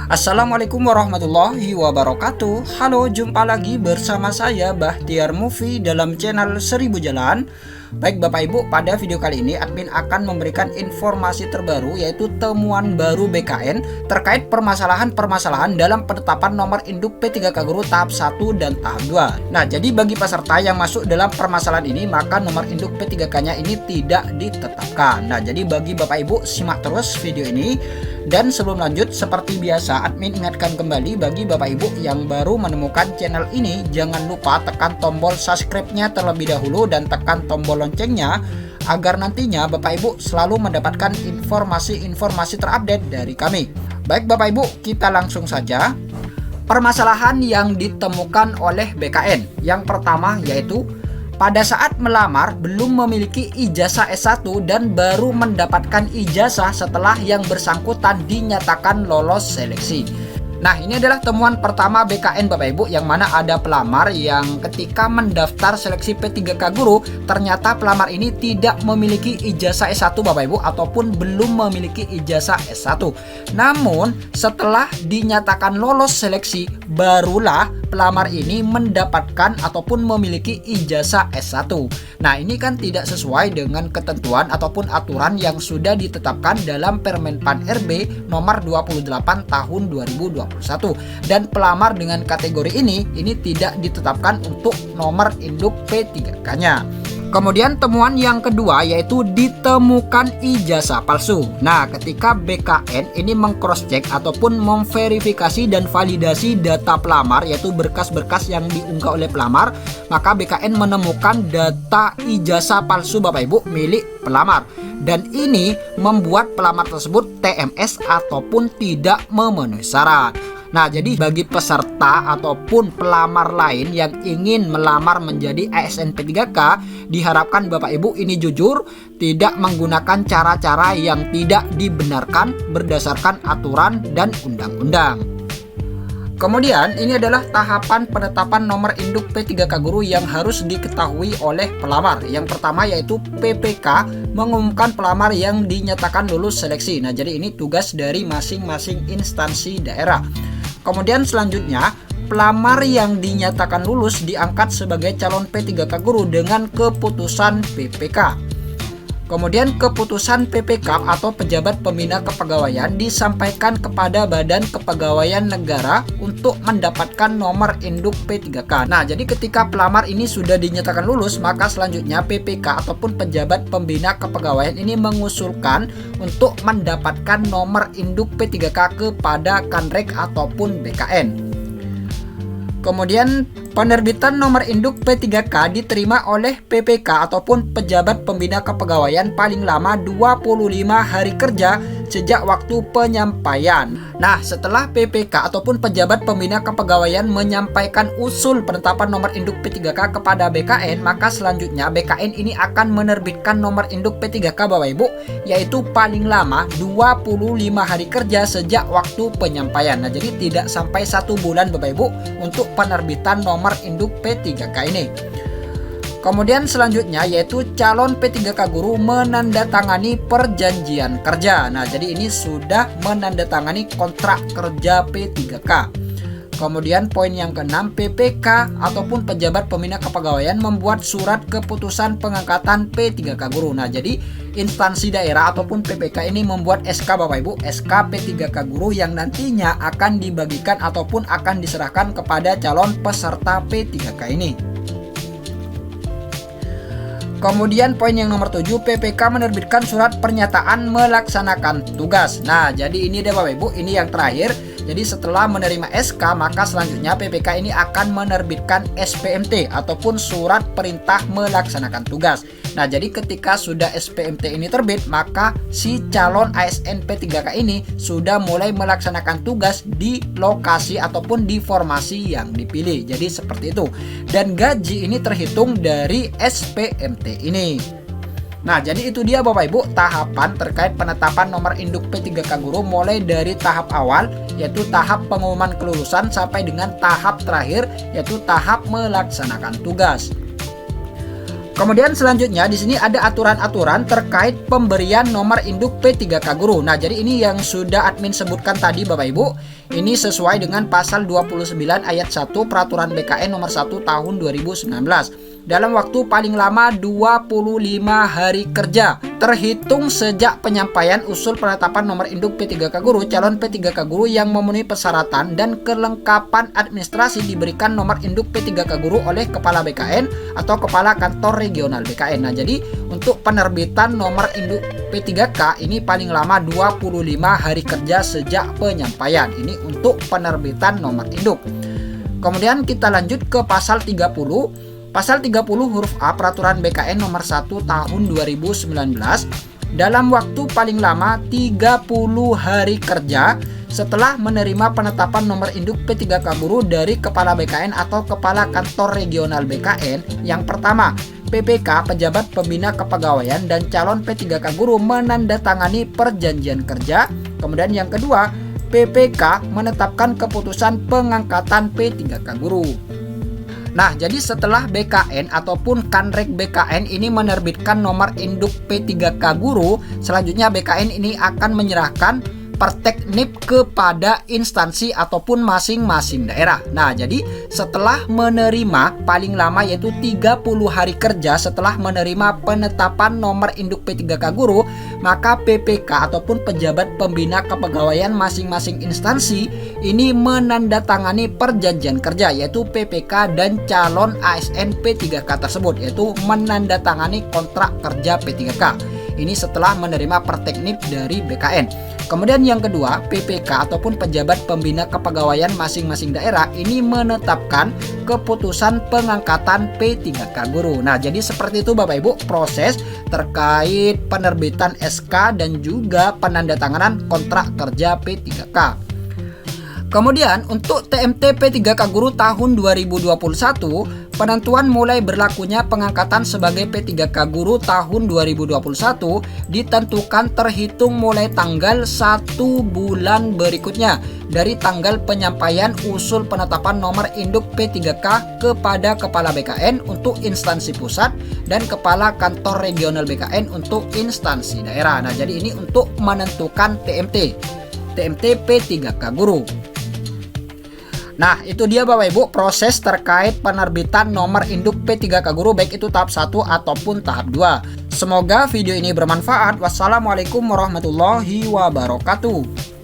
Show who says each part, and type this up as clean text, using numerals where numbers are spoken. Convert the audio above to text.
Speaker 1: Assalamualaikum warahmatullahi wabarakatuh. Halo, jumpa lagi bersama saya Bahtiar Movie dalam channel 1000 Jalan. Baik Bapak Ibu, pada video kali ini admin akan memberikan informasi terbaru, yaitu temuan baru BKN terkait permasalahan-permasalahan dalam penetapan nomor induk P3K Guru tahap 1 dan tahap 2. Nah, jadi bagi peserta yang masuk dalam permasalahan ini, maka nomor induk P3K-nya ini tidak ditetapkan. Nah, jadi bagi Bapak Ibu, simak terus video ini. Dan sebelum lanjut, seperti biasa admin ingatkan kembali bagi Bapak Ibu yang baru menemukan channel ini, jangan lupa tekan tombol subscribe-nya terlebih dahulu dan tekan tombol loncengnya agar nantinya Bapak Ibu selalu mendapatkan informasi-informasi terupdate dari kami. Baik Bapak Ibu, kita langsung saja. Permasalahan yang ditemukan oleh BKN yang pertama yaitu pada saat melamar belum memiliki ijazah S1 dan baru mendapatkan ijazah setelah yang bersangkutan dinyatakan lolos seleksi. Nah, ini adalah temuan pertama BKN Bapak Ibu, yang mana ada pelamar yang ketika mendaftar seleksi P3K Guru ternyata pelamar ini tidak memiliki ijazah S1 Bapak Ibu, ataupun belum memiliki ijazah S1. Namun setelah dinyatakan lolos seleksi barulah pelamar ini mendapatkan ataupun memiliki ijazah S1. Nah, ini kan tidak sesuai dengan ketentuan ataupun aturan yang sudah ditetapkan dalam Permen Pan RB nomor 28 tahun 2021. Dan pelamar dengan kategori ini tidak ditetapkan untuk nomor induk P3K-nya. Kemudian temuan yang kedua yaitu ditemukan ijazah palsu. Nah, ketika BKN ini mengcross-check ataupun memverifikasi dan validasi data pelamar, yaitu berkas-berkas yang diunggah oleh pelamar, maka BKN menemukan data ijazah palsu Bapak Ibu milik pelamar. Dan ini membuat pelamar tersebut TMS ataupun tidak memenuhi syarat. Nah, jadi bagi peserta ataupun pelamar lain yang ingin melamar menjadi ASN P3K, diharapkan Bapak Ibu ini jujur, tidak menggunakan cara-cara yang tidak dibenarkan berdasarkan aturan dan undang-undang. Kemudian ini adalah tahapan penetapan nomor induk P3K Guru yang harus diketahui oleh pelamar. Yang pertama yaitu PPK mengumumkan pelamar yang dinyatakan lulus seleksi. Nah, jadi ini tugas dari masing-masing instansi daerah. Kemudian selanjutnya, pelamar yang dinyatakan lulus diangkat sebagai calon P3K Guru dengan keputusan PPK. Kemudian keputusan PPK atau pejabat pembina kepegawaian disampaikan kepada Badan Kepegawaian Negara untuk mendapatkan nomor induk P3K. Nah, jadi ketika pelamar ini sudah dinyatakan lulus, maka selanjutnya PPK ataupun pejabat pembina kepegawaian ini mengusulkan untuk mendapatkan nomor induk P3K kepada Kanrek ataupun BKN. Kemudian penerbitan nomor induk P3K diterima oleh PPK ataupun pejabat pembina kepegawaian paling lama 25 hari kerja sejak waktu penyampaian. Nah, setelah PPK ataupun pejabat pembina kepegawaian menyampaikan usul penetapan nomor induk P3K kepada BKN, maka selanjutnya BKN ini akan menerbitkan nomor induk P3K Bapak Ibu, yaitu paling lama 25 hari kerja sejak waktu penyampaian. Nah, jadi tidak sampai 1 bulan Bapak Ibu untuk penerbitan nomor induk P3K ini. Kemudian selanjutnya yaitu calon P3K Guru menandatangani perjanjian kerja. Nah, jadi ini sudah menandatangani kontrak kerja P3K. Kemudian poin yang keenam, PPK ataupun pejabat pembina kepegawaian membuat surat keputusan pengangkatan P3K Guru. Nah, jadi instansi daerah ataupun PPK ini membuat SK Bapak Ibu, SK P3K Guru yang nantinya akan dibagikan ataupun akan diserahkan kepada calon peserta P3K ini. Kemudian poin yang nomor 7, PPK menerbitkan surat pernyataan melaksanakan tugas. Nah, jadi ini deh Bapak Ibu, ini yang terakhir. Jadi setelah menerima SK, maka selanjutnya PPK ini akan menerbitkan SPMT ataupun surat perintah melaksanakan tugas. Nah, jadi ketika sudah SPMT ini terbit, maka si calon ASN P3K ini sudah mulai melaksanakan tugas di lokasi ataupun di formasi yang dipilih. Jadi seperti itu. Dan gaji ini terhitung dari SPMT ini. Nah, jadi itu dia Bapak Ibu tahapan terkait penetapan nomor induk P3K Guru, mulai dari tahap awal yaitu tahap pengumuman kelulusan sampai dengan tahap terakhir yaitu tahap melaksanakan tugas. Kemudian selanjutnya di sini ada aturan-aturan terkait pemberian nomor induk P3K Guru. Nah, jadi ini yang sudah admin sebutkan tadi Bapak Ibu. Ini sesuai dengan pasal 29 ayat 1 Peraturan BKN nomor 1 tahun 2019. Dalam waktu paling lama 25 hari kerja terhitung sejak penyampaian usul penetapan nomor induk P3K Guru, calon P3K Guru yang memenuhi persyaratan dan kelengkapan administrasi diberikan nomor induk P3K Guru oleh Kepala BKN atau Kepala Kantor Regional BKN. Nah, jadi untuk penerbitan nomor induk P3K ini paling lama 25 hari kerja sejak penyampaian. Ini untuk penerbitan nomor induk. Kemudian kita lanjut ke pasal 30. Pasal 30 huruf A Peraturan BKN nomor 1 tahun 2019, dalam waktu paling lama 30 hari kerja setelah menerima penetapan nomor induk P3K Guru dari Kepala BKN atau Kepala Kantor Regional BKN. Yang pertama, PPK Pejabat Pembina Kepegawaian dan calon P3K Guru menandatangani perjanjian kerja. Kemudian yang kedua, PPK menetapkan keputusan pengangkatan P3K Guru. Nah, jadi setelah BKN ataupun Kanrek BKN ini menerbitkan nomor induk P3K Guru, selanjutnya BKN ini akan menyerahkan Perteknip kepada instansi ataupun masing-masing daerah. Nah, jadi setelah menerima paling lama yaitu 30 hari kerja setelah menerima penetapan nomor induk P3K Guru, maka PPK ataupun Pejabat Pembina Kepegawaian masing-masing instansi ini menandatangani perjanjian kerja yaitu PPK dan calon ASN P3K tersebut, yaitu menandatangani kontrak kerja P3K. Ini setelah menerima perteknip dari BKN. Kemudian yang kedua, PPK ataupun Pejabat Pembina Kepegawaian masing-masing daerah ini menetapkan keputusan pengangkatan P3K Guru. Nah, jadi seperti itu Bapak Ibu proses terkait penerbitan SK dan juga penandatanganan kontrak kerja P3K. Kemudian untuk TMT P3K Guru tahun 2021, penentuan mulai berlakunya pengangkatan sebagai P3K Guru tahun 2021 ditentukan terhitung mulai tanggal 1 bulan berikutnya dari tanggal penyampaian usul penetapan nomor induk P3K kepada Kepala BKN untuk instansi pusat dan Kepala Kantor Regional BKN untuk instansi daerah. Nah, jadi ini untuk menentukan TMT P3K Guru. Nah, itu dia Bapak Ibu proses terkait penerbitan nomor induk P3K Guru baik itu tahap 1 ataupun tahap 2. Semoga video ini bermanfaat. Wassalamualaikum warahmatullahi wabarakatuh.